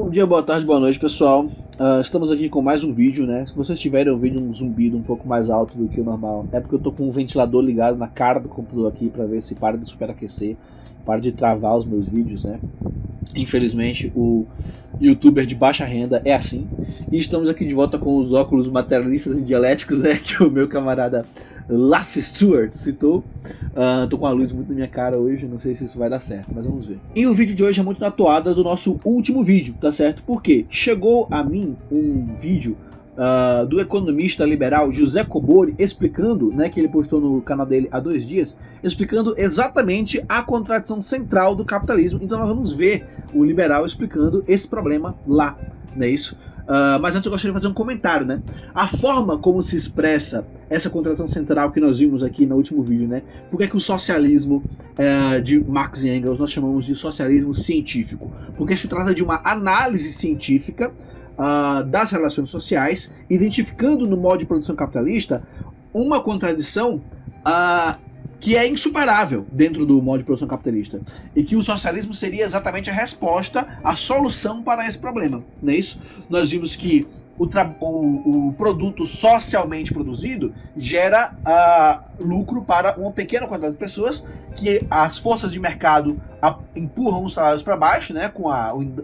Bom dia, boa tarde, boa noite, pessoal. Estamos aqui com mais um vídeo, né? Se vocês tiverem ouvindo um zumbido um pouco mais alto do que o normal, é porque eu tô com um ventilador ligado na cara do computador aqui para ver se para de superaquecer, para de travar os meus vídeos, né? Infelizmente, o youtuber de baixa renda é assim. E estamos aqui de volta com os óculos materialistas e dialéticos, né? Que o meu camarada Lasse Stewart citou. Tô com a luz muito na minha cara hoje, não sei se isso vai dar certo, mas vamos ver. E o vídeo de hoje é muito na toada do nosso último vídeo, tá certo? Porque chegou a mim um vídeo do economista liberal José Cobori explicando, né, que ele postou no canal dele há 2 dias, explicando exatamente a contradição central do capitalismo. Então nós vamos ver o liberal explicando esse problema lá, não é isso? Mas antes eu gostaria de fazer um comentário, né? A forma como se expressa essa contradição central que nós vimos aqui no último vídeo, né? Por que o socialismo de Marx e Engels nós chamamos de socialismo científico? Porque se trata de uma análise científica das relações sociais, identificando no modo de produção capitalista uma contradição que é insuperável dentro do modo de produção capitalista, e que o socialismo seria exatamente a resposta, a solução para esse problema, não é isso? Nós vimos que o produto socialmente produzido gera lucro para uma pequena quantidade de pessoas, que as forças de mercado empurram os salários para baixo, né, com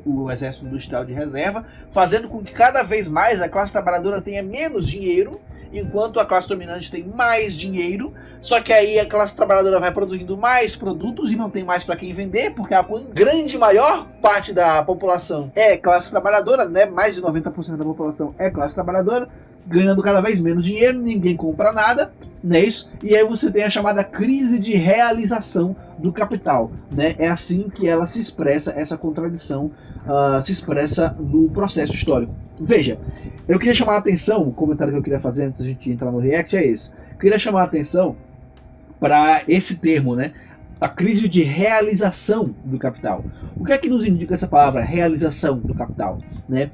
o exército industrial de reserva, fazendo com que cada vez mais a classe trabalhadora tenha menos dinheiro, enquanto a classe dominante tem mais dinheiro. Só que aí a classe trabalhadora vai produzindo mais produtos e não tem mais para quem vender, porque a grande maior parte da população é classe trabalhadora, né? Mais de 90% da população é classe trabalhadora, ganhando cada vez menos dinheiro, ninguém compra nada, não é isso? E aí você tem a chamada crise de realização do capital, né? É assim que ela se expressa, essa contradição se expressa no processo histórico. Veja, eu queria chamar a atenção, o comentário que eu queria fazer antes da gente entrar no React é esse. Eu queria chamar a atenção para esse termo, né? A crise de realização do capital. O que é que nos indica essa palavra, realização do capital, né?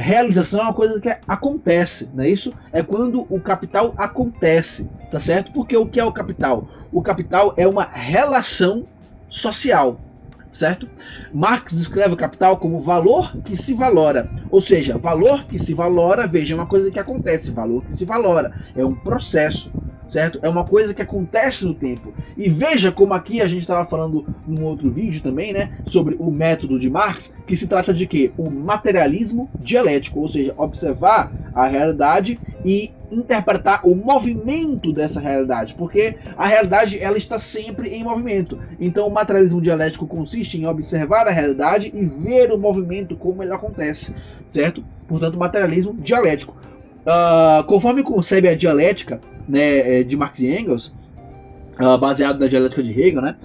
Realização é uma coisa que acontece, não é isso? É quando o capital acontece, tá certo? Porque o que é o capital? O capital é uma relação social, certo? Marx descreve o capital como valor que se valora, ou seja, valor que se valora, veja, é uma coisa que acontece, valor que se valora, é um processo, certo? É uma coisa que acontece no tempo. E veja como aqui a gente estava falando num outro vídeo também, né, sobre o método de Marx, que se trata de quê? O materialismo dialético, ou seja, observar a realidade e interpretar o movimento dessa realidade, porque a realidade ela está sempre em movimento. Então o materialismo dialético consiste em observar a realidade e ver o movimento como ele acontece, certo? Portanto, materialismo dialético. Conforme concebe a dialética, né, de Marx e Engels, baseado na dialética de Hegel, né,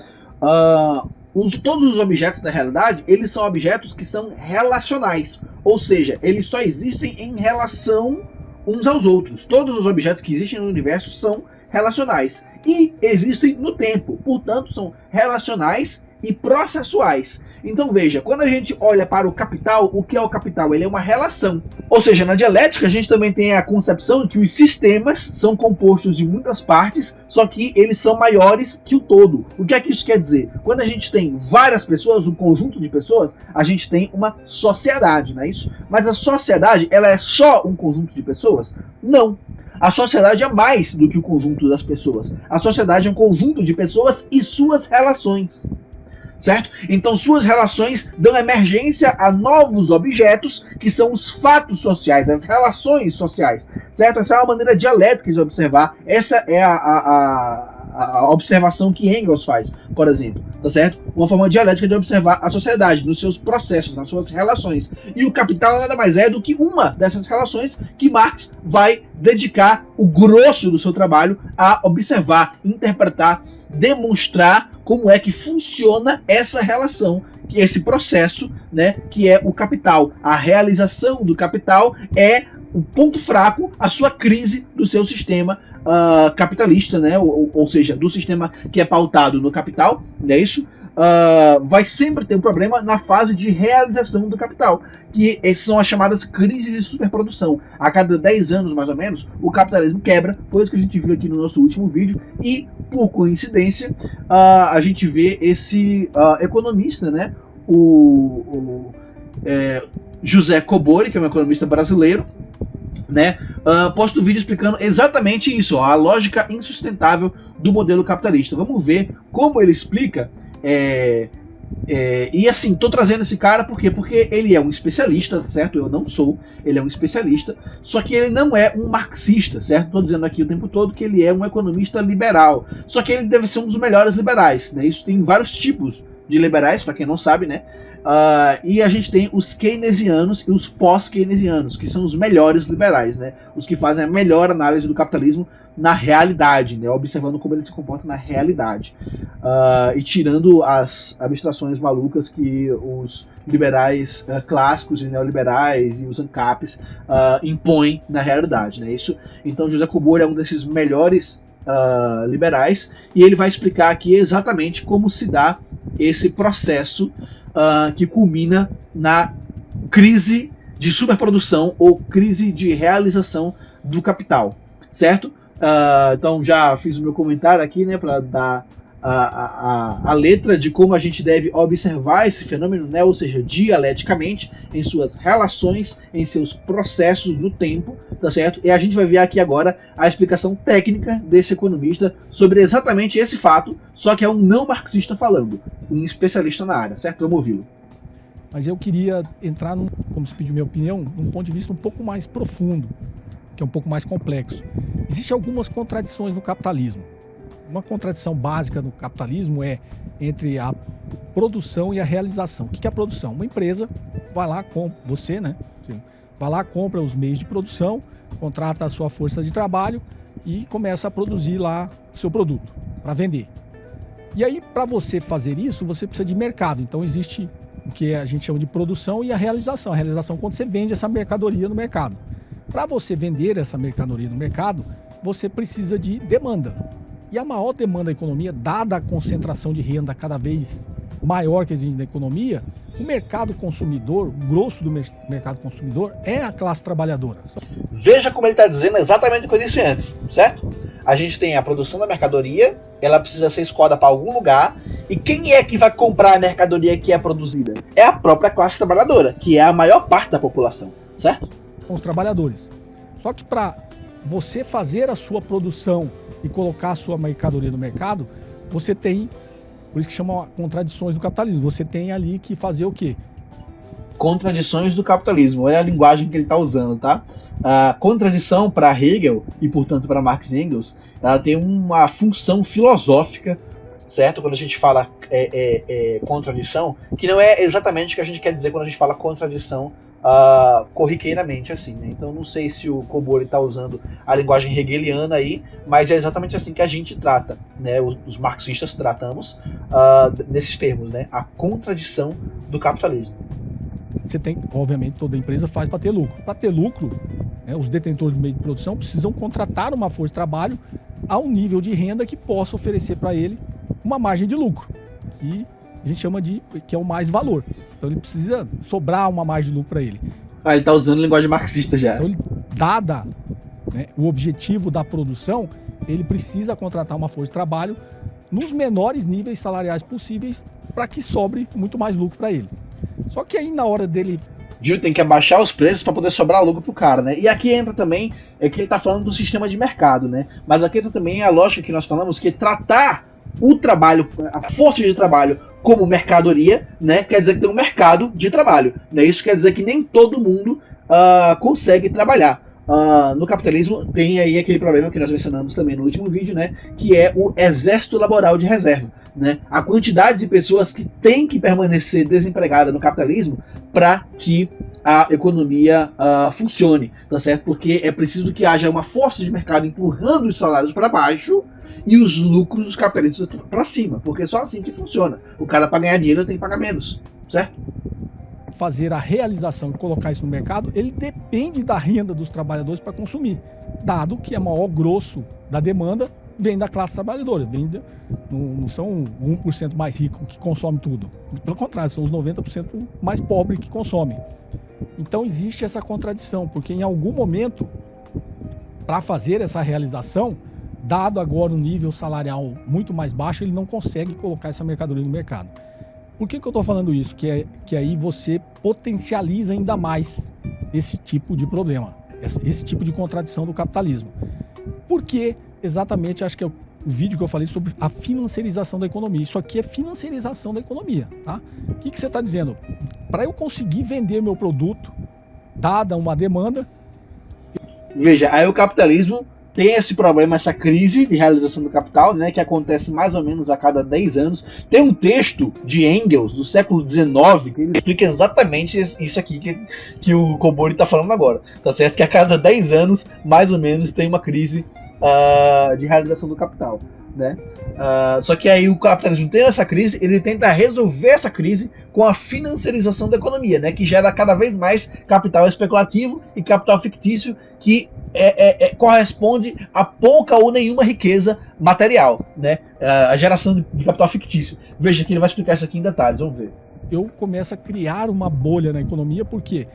todos os objetos da realidade, eles são objetos que são relacionais, ou seja, eles só existem em relação uns aos outros. Todos os objetos que existem no universo são relacionais e existem no tempo, portanto são relacionais e processuais. Então veja, quando a gente olha para o capital, o que é o capital? Ele é uma relação. Ou seja, na dialética a gente também tem a concepção de que os sistemas são compostos de muitas partes, só que eles são maiores que o todo. O que é que isso quer dizer? Quando a gente tem várias pessoas, um conjunto de pessoas, a gente tem uma sociedade, não é isso? Mas a sociedade, ela é só um conjunto de pessoas? Não. A sociedade é mais do que o conjunto das pessoas. A sociedade é um conjunto de pessoas e suas relações, certo? Então suas relações dão emergência a novos objetos, que são os fatos sociais, as relações sociais, certo? Essa é uma maneira dialética de observar. Essa é a observação que Engels faz, por exemplo, tá certo? Uma forma dialética de observar a sociedade, nos seus processos, nas suas relações. E o capital nada mais é do que uma dessas relações que Marx vai dedicar o grosso do seu trabalho a observar, interpretar, demonstrar como é que funciona essa relação, que é esse processo, né, que é o capital. A realização do capital é o ponto fraco, a sua crise do seu sistema capitalista, né, ou seja, do sistema que é pautado no capital, não é isso? Vai sempre ter um problema na fase de realização do capital, que são as chamadas crises de superprodução. A cada 10 anos, mais ou menos, o capitalismo quebra, foi isso que a gente viu aqui no nosso último vídeo, e, por coincidência, a gente vê esse economista, né, o José Cobori, que é um economista brasileiro, né, posta um vídeo explicando exatamente isso, ó, a lógica insustentável do modelo capitalista. Vamos ver como ele explica. E assim, tô trazendo esse cara por quê? Porque ele é um especialista, certo? Eu não sou, ele é um especialista, só que ele não é um marxista, certo? Tô dizendo aqui o tempo todo que ele é um economista liberal, só que ele deve ser um dos melhores liberais, né? Isso tem vários tipos de liberais, para quem não sabe, né? E a gente tem os keynesianos e os pós-keynesianos, que são os melhores liberais, né? Os que fazem a melhor análise do capitalismo na realidade, né? Observando como ele se comporta na realidade. E tirando as abstrações malucas que os liberais clássicos e neoliberais e os ANCAPs impõem na realidade, né? Então José Cobori é um desses melhores liberais, e ele vai explicar aqui exatamente como se dá esse processo que culmina na crise de superprodução ou crise de realização do capital, certo? Então já fiz o meu comentário aqui, né, para dar a letra de como a gente deve observar esse fenômeno, né, ou seja, dialeticamente, em suas relações, em seus processos no tempo, tá certo? E a gente vai ver aqui agora a explicação técnica desse economista sobre exatamente esse fato, só que é um não marxista falando, um especialista na área, certo? Vamos ouvi-lo. Mas eu queria entrar, como se pediu minha opinião, num ponto de vista um pouco mais profundo, que é um pouco mais complexo. Existem algumas contradições no capitalismo. Uma contradição básica no capitalismo é entre a produção e a realização. O que é a produção? Uma empresa vai lá, você, né? Vai lá, compra os meios de produção, contrata a sua força de trabalho e começa a produzir lá seu produto para vender. E aí, para você fazer isso, você precisa de mercado. Então, existe o que a gente chama de produção e a realização. A realização é quando você vende essa mercadoria no mercado. Para você vender essa mercadoria no mercado, você precisa de demanda. E a maior demanda da economia, dada a concentração de renda cada vez maior que existe na economia, o mercado consumidor, o grosso do mercado consumidor, é a classe trabalhadora. Veja como ele está dizendo exatamente o que eu disse antes, certo? A gente tem a produção da mercadoria, ela precisa ser escoada para algum lugar, e quem é que vai comprar a mercadoria que é produzida? É a própria classe trabalhadora, que é a maior parte da população, certo? Os trabalhadores. Só que para você fazer a sua produção e colocar a sua mercadoria no mercado, você tem, por isso que chama contradições do capitalismo, você tem ali que fazer o quê? Contradições do capitalismo, olha a linguagem que ele está usando, tá? A contradição para Hegel e, portanto, para Marx e Engels, ela tem uma função filosófica, certo? Quando a gente fala contradição, que não é exatamente o que a gente quer dizer quando a gente fala contradição corriqueiramente assim, né? Então não sei se o Cobori está usando a linguagem hegeliana aí, mas é exatamente assim que a gente trata, né? Os marxistas tratamos nesses termos, né? A contradição do capitalismo. Você tem, obviamente, toda empresa faz para ter lucro. Para ter lucro, né, os detentores do meio de produção precisam contratar uma força de trabalho a um nível de renda que possa oferecer para ele uma margem de lucro, que a gente chama de que é o mais valor. Então ele precisa sobrar uma margem de lucro para ele. Ele está usando linguagem marxista já. Então, dada, né, o objetivo da produção, ele precisa contratar uma força de trabalho nos menores níveis salariais possíveis para que sobre muito mais lucro para ele. Só que aí na hora dele... Viu? Tem que abaixar os preços para poder sobrar lucro pro cara, né? E aqui entra também, que ele está falando do sistema de mercado, né? Mas aqui entra também a lógica que nós falamos, que tratar o trabalho, a força de trabalho como mercadoria, né? Quer dizer que tem um mercado de trabalho, né? Isso quer dizer que nem todo mundo consegue trabalhar. No capitalismo tem aí aquele problema que nós mencionamos também no último vídeo, né? Que é o exército laboral de reserva, né? A quantidade de pessoas que tem que permanecer desempregada no capitalismo para que a economia funcione, tá certo? Porque é preciso que haja uma força de mercado empurrando os salários para baixo e os lucros dos capitalistas para cima, porque é só assim que funciona. O cara, para ganhar dinheiro, tem que pagar menos, certo? Fazer a realização e colocar isso no mercado, ele depende da renda dos trabalhadores para consumir, dado que o maior grosso da demanda vem da classe trabalhadora, não são 1% mais rico que consome tudo, pelo contrário, são os 90% mais pobres que consomem. Então existe essa contradição, porque em algum momento, para fazer essa realização, dado agora um nível salarial muito mais baixo, ele não consegue colocar essa mercadoria no mercado. Por que eu estou falando isso? Que aí você potencializa ainda mais esse tipo de problema, esse tipo de contradição do capitalismo. Porque exatamente, acho que é o vídeo que eu falei sobre a financiarização da economia. Isso aqui é financiarização da economia, tá? O que você está dizendo? Para eu conseguir vender meu produto, dada uma demanda... Veja, aí o capitalismo tem esse problema, essa crise de realização do capital, né, que acontece mais ou menos a cada 10 anos. Tem um texto de Engels, do século XIX, que ele explica exatamente isso aqui que o Kobori está falando agora. Tá certo? Que a cada 10 anos, mais ou menos, tem uma crise de realização do capital. Né? Só que aí o capitalismo tem essa crise, ele tenta resolver essa crise com a financiarização da economia, né? Que gera cada vez mais capital especulativo e capital fictício que corresponde a pouca ou nenhuma riqueza material, né? A geração de capital fictício. Veja que ele vai explicar isso aqui em detalhes, vamos ver. Eu começo a criar uma bolha na economia, porque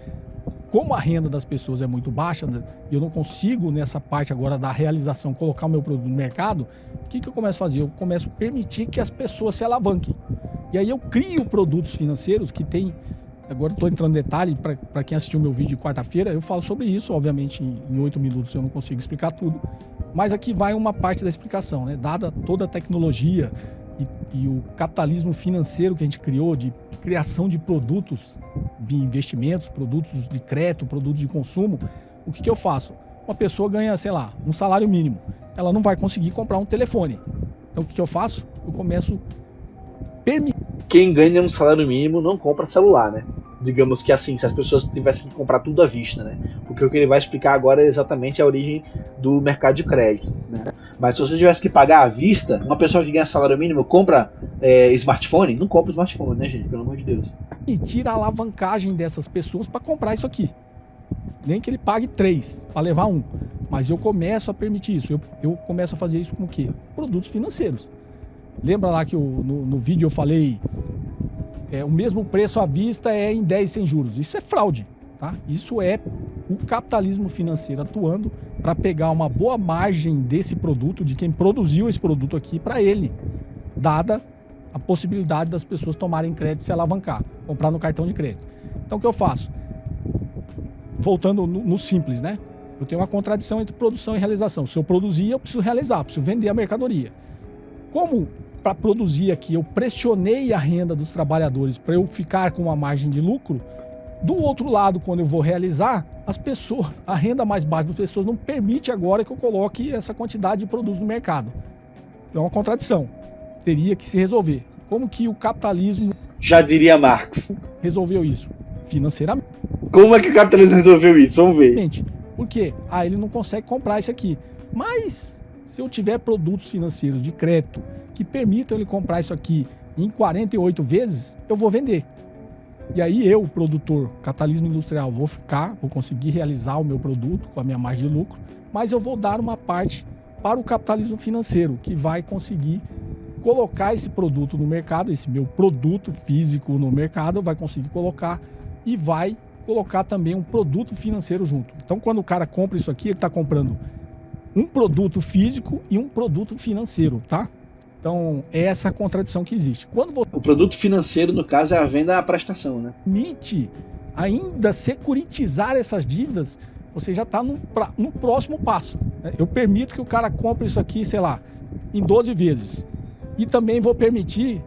como a renda das pessoas é muito baixa, né, eu não consigo, nessa parte agora da realização, colocar o meu produto no mercado, o que eu começo a fazer? Eu começo a permitir que as pessoas se alavanquem. E aí eu crio produtos financeiros que tem... Agora estou entrando em detalhe, para quem assistiu meu vídeo de quarta-feira, eu falo sobre isso, obviamente em 8 minutos eu não consigo explicar tudo, mas aqui vai uma parte da explicação, né? Dada toda a tecnologia e o capitalismo financeiro que a gente criou, de criação de produtos de investimentos, produtos de crédito, produtos de consumo, o que eu faço? Uma pessoa ganha, sei lá, um salário mínimo, ela não vai conseguir comprar um telefone. Então o que eu faço? Eu começo a permitir. Quem ganha um salário mínimo não compra celular, né? Digamos que assim, se as pessoas tivessem que comprar tudo à vista, né? Porque o que ele vai explicar agora é exatamente a origem do mercado de crédito, né? Mas se você tivesse que pagar à vista, uma pessoa que ganha salário mínimo compra smartphone? Não compra smartphone, né, gente? Pelo amor de Deus. E tira a alavancagem dessas pessoas para comprar isso aqui. Nem que ele pague 3 para levar um. Mas eu começo a permitir isso. Eu começo a fazer isso com o quê? Produtos financeiros. Lembra lá que no vídeo eu falei o mesmo preço à vista é em 10 sem juros. Isso é fraude, tá? Isso é o capitalismo financeiro atuando para pegar uma boa margem desse produto, de quem produziu esse produto aqui, para ele, dada a possibilidade das pessoas tomarem crédito e se alavancar, comprar no cartão de crédito. Então o que eu faço? Voltando no simples, né? Eu tenho uma contradição entre produção e realização. Se eu produzir, eu preciso realizar, preciso vender a mercadoria. Como para produzir aqui eu pressionei a renda dos trabalhadores para eu ficar com uma margem de lucro, do outro lado, quando eu vou realizar, as pessoas, a renda mais baixa das pessoas não permite agora que eu coloque essa quantidade de produtos no mercado. É uma contradição. Teria que se resolver. Como que o capitalismo... Já diria Marx. Resolveu isso? Financeiramente. Como é que o capitalismo resolveu isso? Vamos ver. Por quê? Ele não consegue comprar isso aqui. Mas, se eu tiver produtos financeiros de crédito que permitam ele comprar isso aqui em 48 vezes, eu vou vender. E aí eu, produtor, capitalismo industrial, vou conseguir realizar o meu produto com a minha margem de lucro, mas eu vou dar uma parte para o capitalismo financeiro, que vai conseguir colocar esse produto no mercado, esse meu produto físico no mercado, vai conseguir colocar e vai colocar também um produto financeiro junto. Então, quando o cara compra isso aqui, ele está comprando um produto físico e um produto financeiro, tá? Então, é essa a contradição que existe. O produto financeiro, no caso, é a venda à prestação, né? Permite ainda securitizar essas dívidas, você já está no próximo passo. Né? Eu permito que o cara compre isso aqui, sei lá, em 12 vezes. E também vou permitir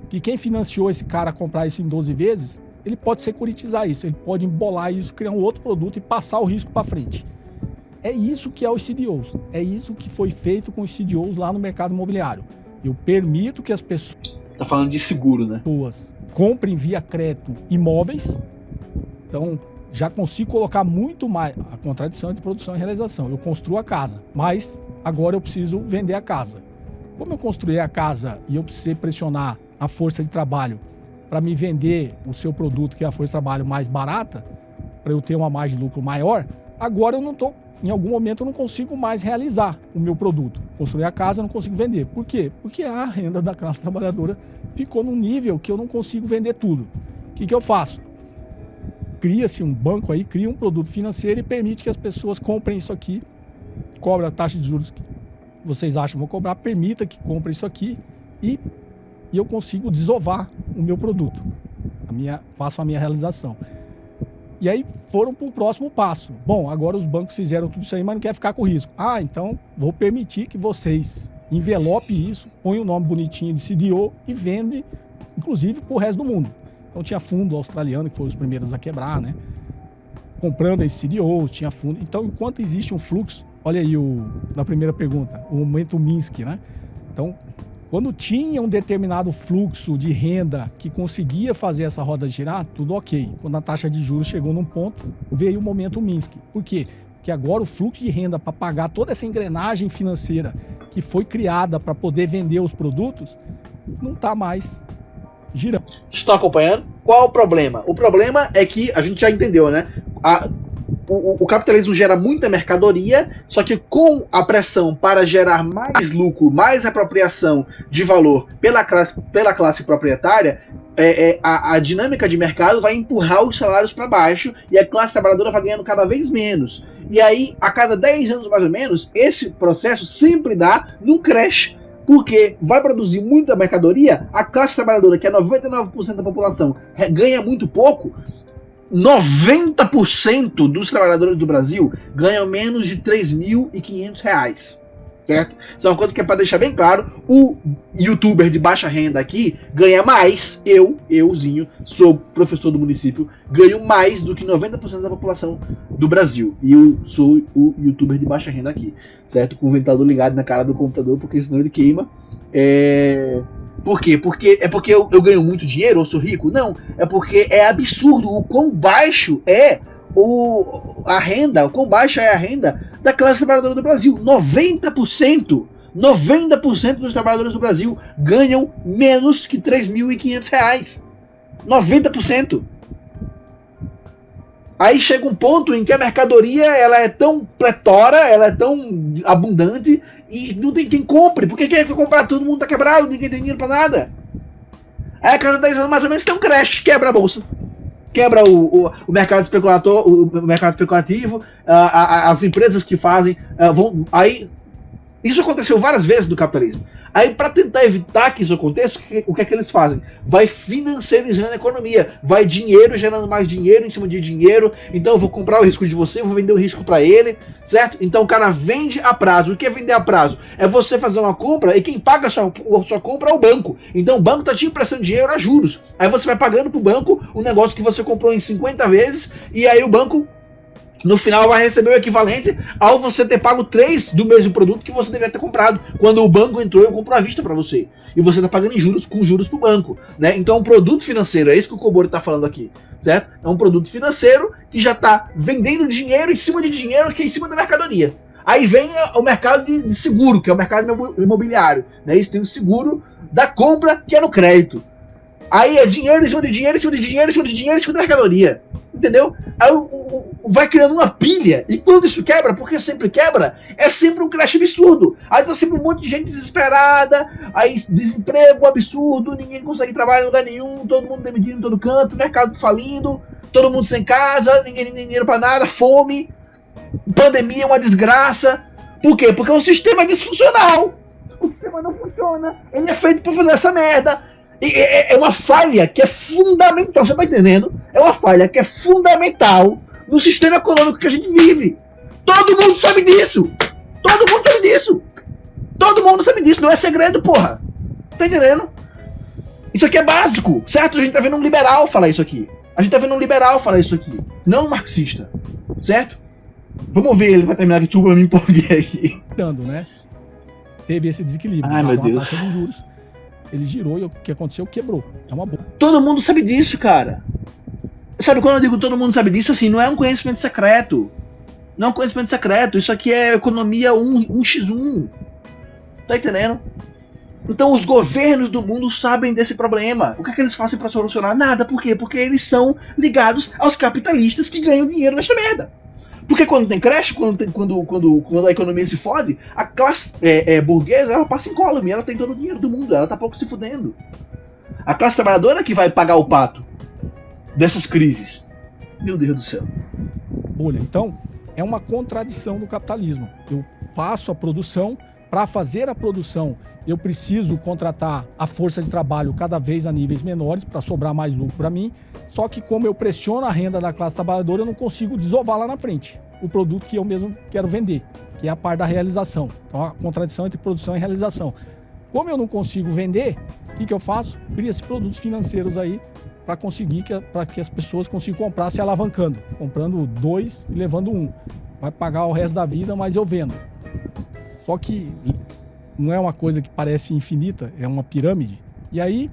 que quem financiou esse cara comprar isso em 12 vezes, ele pode securitizar isso, ele pode embolar isso, criar um outro produto e passar o risco para frente. É isso que é o CDOs. É isso que foi feito com os CDOs lá no mercado imobiliário. Eu permito que as pessoas... Tá falando de seguro, né? Comprem via crédito imóveis. Então, já consigo colocar muito mais a contradição entre produção e realização. Eu construo a casa, mas agora eu preciso vender a casa. Como eu construí a casa e eu precisei pressionar a força de trabalho para me vender o seu produto, que é a força de trabalho mais barata, para eu ter uma margem de lucro maior, agora eu não estou... Em algum momento eu não consigo mais realizar o meu produto. Construir a casa, eu não consigo vender. Por quê? Porque a renda da classe trabalhadora ficou num nível que eu não consigo vender tudo. O que eu faço? Cria-se um banco aí, cria um produto financeiro e permite que as pessoas comprem isso aqui, cobra a taxa de juros que vocês acham que vão cobrar, permita que comprem isso aqui e e eu consigo desovar o meu produto. Faço a minha realização. E aí foram para o próximo passo. Bom, agora os bancos fizeram tudo isso aí, mas não quer ficar com risco. Então vou permitir que vocês envelopem isso, põem o nome bonitinho de CDO e vende, inclusive, para o resto do mundo. Então tinha fundo australiano, que foram os primeiros a quebrar, né? Comprando esses CDOs, tinha fundo. Então, enquanto existe um fluxo, olha aí na primeira pergunta, o momento Minsky, né? Então, quando tinha um determinado fluxo de renda que conseguia fazer essa roda girar, tudo ok. Quando a taxa de juros chegou num ponto, veio o momento Minsky. Por quê? Porque agora o fluxo de renda para pagar toda essa engrenagem financeira que foi criada para poder vender os produtos, não está mais girando. Estão acompanhando? Qual o problema? O problema é que a gente já entendeu, né? O capitalismo gera muita mercadoria, só que com a pressão para gerar mais lucro, mais apropriação de valor pela classe proprietária, a dinâmica de mercado vai empurrar os salários para baixo e a classe trabalhadora vai ganhando cada vez menos. E aí, a cada 10 anos mais ou menos, esse processo sempre dá num crash. Porque vai produzir muita mercadoria, a classe trabalhadora, que é 99% da população, ganha muito pouco. 90% dos trabalhadores do Brasil ganham menos de R$3.500, certo? Isso é uma coisa que é para deixar bem claro. O youtuber de baixa renda aqui ganha mais. Euzinho, sou professor do município, ganho mais do que 90% da população do Brasil. E eu sou o youtuber de baixa renda aqui, certo? Com o ventilador ligado na cara do computador, porque senão ele queima. Por quê? Porque eu ganho muito dinheiro, eu sou rico? Não, é porque é absurdo o quão baixo é a renda, o quão baixa é a renda da classe trabalhadora do Brasil. 90% dos trabalhadores do Brasil ganham menos que R$3.500. 90%. Aí chega um ponto em que a mercadoria ela é tão pletora, ela é tão abundante e não tem quem compre. Porque quem é que vai comprar? Todo mundo tá quebrado, ninguém tem dinheiro pra nada. Aí a cada 10 anos mais ou menos tem um crash, quebra a bolsa. Quebra o mercado especulativo, as empresas que fazem vão. Aí isso aconteceu várias vezes no capitalismo. Aí, para tentar evitar que isso aconteça, o que é que eles fazem? Vai financiarizando a economia, vai dinheiro gerando mais dinheiro em cima de dinheiro. Então eu vou comprar o risco de você, vou vender o risco para ele, certo? Então o cara vende a prazo. O que é vender a prazo? É você fazer uma compra e quem paga a sua compra é o banco. Então o banco tá te emprestando dinheiro a juros. Aí você vai pagando pro banco o negócio que você comprou em 50 vezes e aí o banco no final vai receber o equivalente ao você ter pago 3 do mesmo produto que você deveria ter comprado. Quando o banco entrou e comprou à vista para você. E você está pagando em juros, com juros para o banco, né? Então é um produto financeiro, é isso que o Kobori está falando aqui, certo? É um produto financeiro que já está vendendo dinheiro em cima de dinheiro que é em cima da mercadoria. Aí vem o mercado de seguro, que é o mercado imobiliário, né? Isso tem o seguro da compra, que é no crédito. Aí é dinheiro em cima de dinheiro, em cima de dinheiro, em cima de dinheiro, em cima da mercadoria. Entendeu? Aí vai criando uma pilha. E quando isso quebra, porque sempre quebra, é sempre um crash absurdo. Aí tá sempre um monte de gente desesperada, aí desemprego absurdo, ninguém consegue trabalhar em lugar nenhum, todo mundo demitido em todo canto, mercado falindo, todo mundo sem casa, ninguém tem dinheiro pra nada, fome, pandemia é uma desgraça. Por quê? Porque o sistema é disfuncional. O sistema não funciona. Ele é feito pra fazer essa merda. É uma falha que é fundamental, você tá entendendo? É uma falha que é fundamental no sistema econômico que a gente vive. Todo mundo sabe disso. Todo mundo sabe disso. Todo mundo sabe disso, não é segredo, porra. Tá entendendo? Isso aqui é básico, certo? A gente tá vendo um liberal falar isso aqui. Não um marxista, certo? Vamos ver, ele vai terminar aqui, desculpa, eu me empolguei aqui. Né? Teve esse desequilíbrio. Ai, meu Deus. Taxa de juros. Ele girou e o que aconteceu? Quebrou. É uma boa. Todo mundo sabe disso, cara. Sabe quando eu digo todo mundo sabe disso? Assim, não é um conhecimento secreto. Não é um conhecimento secreto. Isso aqui é economia 1x1. Tá entendendo? Então os governos do mundo sabem desse problema. O que é que eles fazem para solucionar? Nada. Por quê? Porque eles são ligados aos capitalistas que ganham dinheiro nesta merda. Porque quando tem crash, quando a economia se fode, a classe burguesa ela passa incólume, ela tem todo o dinheiro do mundo, ela tá pouco se fudendo. A classe trabalhadora que vai pagar o pato dessas crises. Meu Deus do céu. Bolha. Então, é uma contradição do capitalismo. Eu faço a produção para fazer a produção, eu preciso contratar a força de trabalho cada vez a níveis menores para sobrar mais lucro para mim. Só que como eu pressiono a renda da classe trabalhadora, eu não consigo desovar lá na frente o produto que eu mesmo quero vender, que é a parte da realização. Então, a contradição entre produção e realização. Como eu não consigo vender, o que eu faço? Cria-se produtos financeiros aí para conseguir para que as pessoas consigam comprar se alavancando, comprando 2 e levando 1. Vai pagar o resto da vida, mas eu vendo. Só que não é uma coisa que parece infinita, é uma pirâmide. E aí,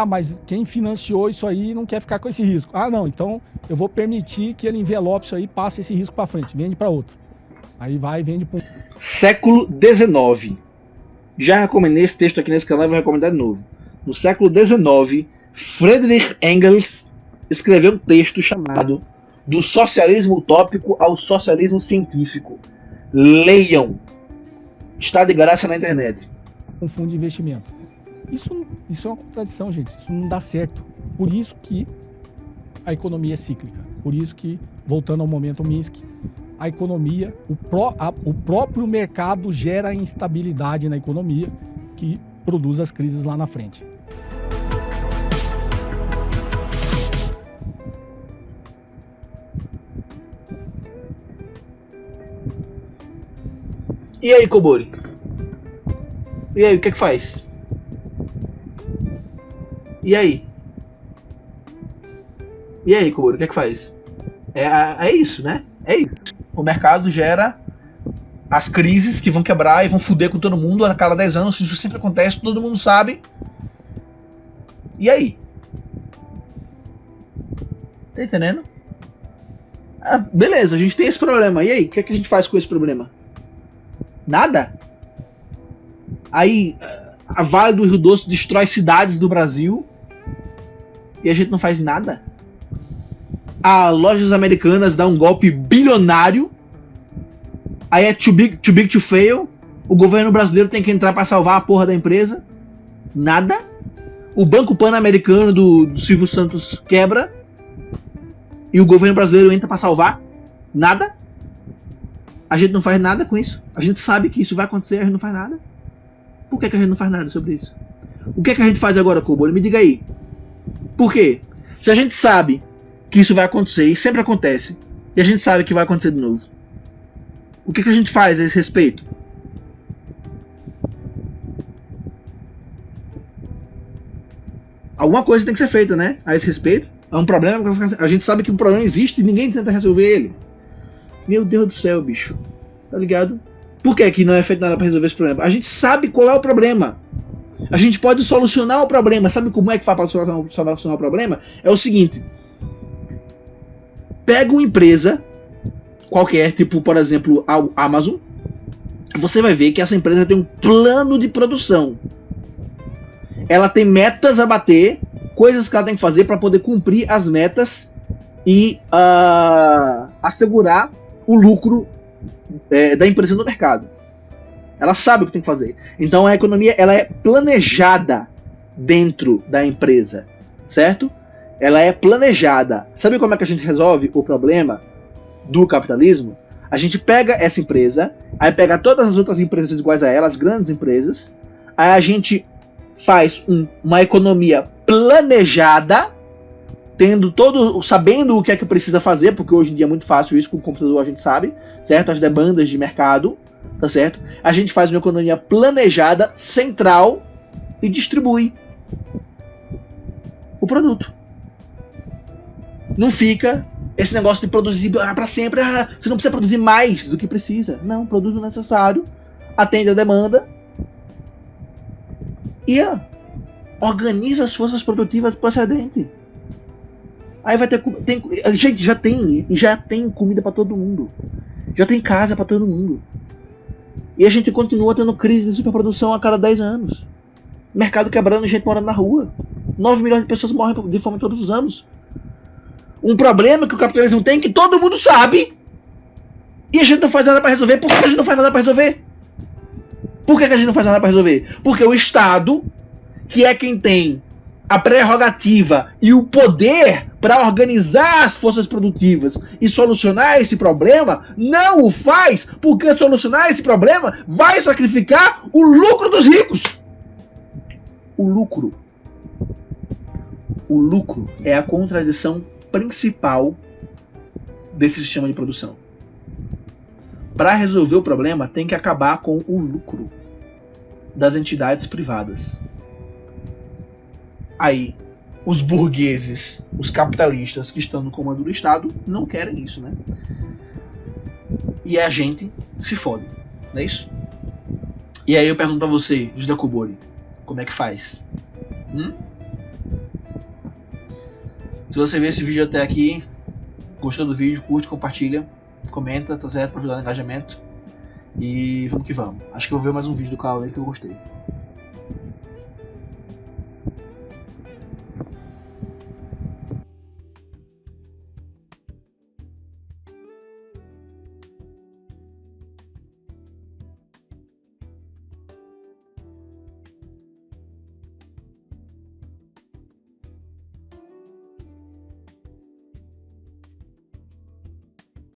mas quem financiou isso aí não quer ficar com esse risco. Não, então eu vou permitir que ele envelope isso aí, passe esse risco para frente, vende para outro. Aí vai e vende para um... Século XIX. Já recomendei esse texto aqui nesse canal e vou recomendar de novo. No século XIX, Friedrich Engels escreveu um texto chamado Do Socialismo Utópico ao Socialismo Científico. Leiam. Está de graça na internet. Um fundo de investimento. Isso é uma contradição, gente. Isso não dá certo. Por isso que a economia é cíclica. Por isso que, voltando ao momento Minsky, a economia, o próprio mercado gera instabilidade na economia que produz as crises lá na frente. E aí, Kobori? E aí, o que é que faz? E aí? E aí, Kobori, o que é que faz? É isso, né? É isso. O mercado gera as crises que vão quebrar e vão foder com todo mundo a cada 10 anos. Isso sempre acontece, todo mundo sabe. E aí? Tá entendendo? Beleza, a gente tem esse problema. E aí, o que é que a gente faz com esse problema? Nada? Aí a Vale do Rio Doce destrói cidades do Brasil e a gente não faz nada? A Lojas Americanas dá um golpe bilionário, aí é too big to fail, o governo brasileiro tem que entrar para salvar a porra da empresa? Nada? O Banco Pan-Americano do Silvio Santos quebra e o governo brasileiro entra para salvar? Nada? A gente não faz nada com isso. A gente sabe que isso vai acontecer e a gente não faz nada. Por que a gente não faz nada sobre isso? O que a gente faz agora, Kobori? Me diga aí. Por quê? Se a gente sabe que isso vai acontecer e sempre acontece, e a gente sabe que vai acontecer de novo, o que a gente faz a esse respeito? Alguma coisa tem que ser feita, né? A esse respeito. É um problema, a gente sabe que o problema existe e ninguém tenta resolver ele. Meu Deus do céu, bicho. Tá ligado? Por que não é feito nada pra resolver esse problema? A gente sabe qual é o problema. A gente pode solucionar o problema. Sabe como é que faz para solucionar o problema? É o seguinte. Pega uma empresa qualquer, tipo, por exemplo, a Amazon. Você vai ver que essa empresa tem um plano de produção. Ela tem metas a bater, coisas que ela tem que fazer para poder cumprir as metas e assegurar o lucro da empresa no mercado. Ela sabe o que tem que fazer. Então a economia ela é planejada dentro da empresa, certo? Ela é planejada. Sabe como é que a gente resolve o problema do capitalismo? A gente pega essa empresa, aí pega todas as outras empresas iguais a ela, as grandes empresas, aí a gente faz uma economia planejada, sabendo o que é que precisa fazer, porque hoje em dia é muito fácil isso, com o computador a gente sabe, certo? As demandas de mercado, tá certo? A gente faz uma economia planejada, central, e distribui o produto. Não fica esse negócio de produzir para sempre, você não precisa produzir mais do que precisa. Não, produz o necessário, atende a demanda e organiza as forças produtivas procedentes. Aí vai ter gente, já tem comida para todo mundo. Já tem casa para todo mundo. E a gente continua tendo crise de superprodução a cada 10 anos. Mercado quebrando, gente morando na rua. 9 milhões de pessoas morrem de fome todos os anos. Um problema que o capitalismo tem, que todo mundo sabe, e a gente não faz nada para resolver. Por que a gente não faz nada para resolver? Por que a gente não faz nada para resolver? Porque o Estado, que é quem tem a prerrogativa e o poder para organizar as forças produtivas e solucionar esse problema, não o faz, porque solucionar esse problema vai sacrificar o lucro dos ricos. O lucro é a contradição principal desse sistema de produção. Para resolver o problema, tem que acabar com o lucro das entidades privadas. Aí, os burgueses, os capitalistas que estão no comando do Estado, não querem isso, né? E a gente se fode, não é isso? E aí eu pergunto pra você, José Cobori, como é que faz? Se você ver esse vídeo até aqui, gostou do vídeo, curte, compartilha, comenta, tá certo? Pra ajudar no engajamento. E vamos que vamos. Acho que eu vou ver mais um vídeo do canal aí que eu gostei.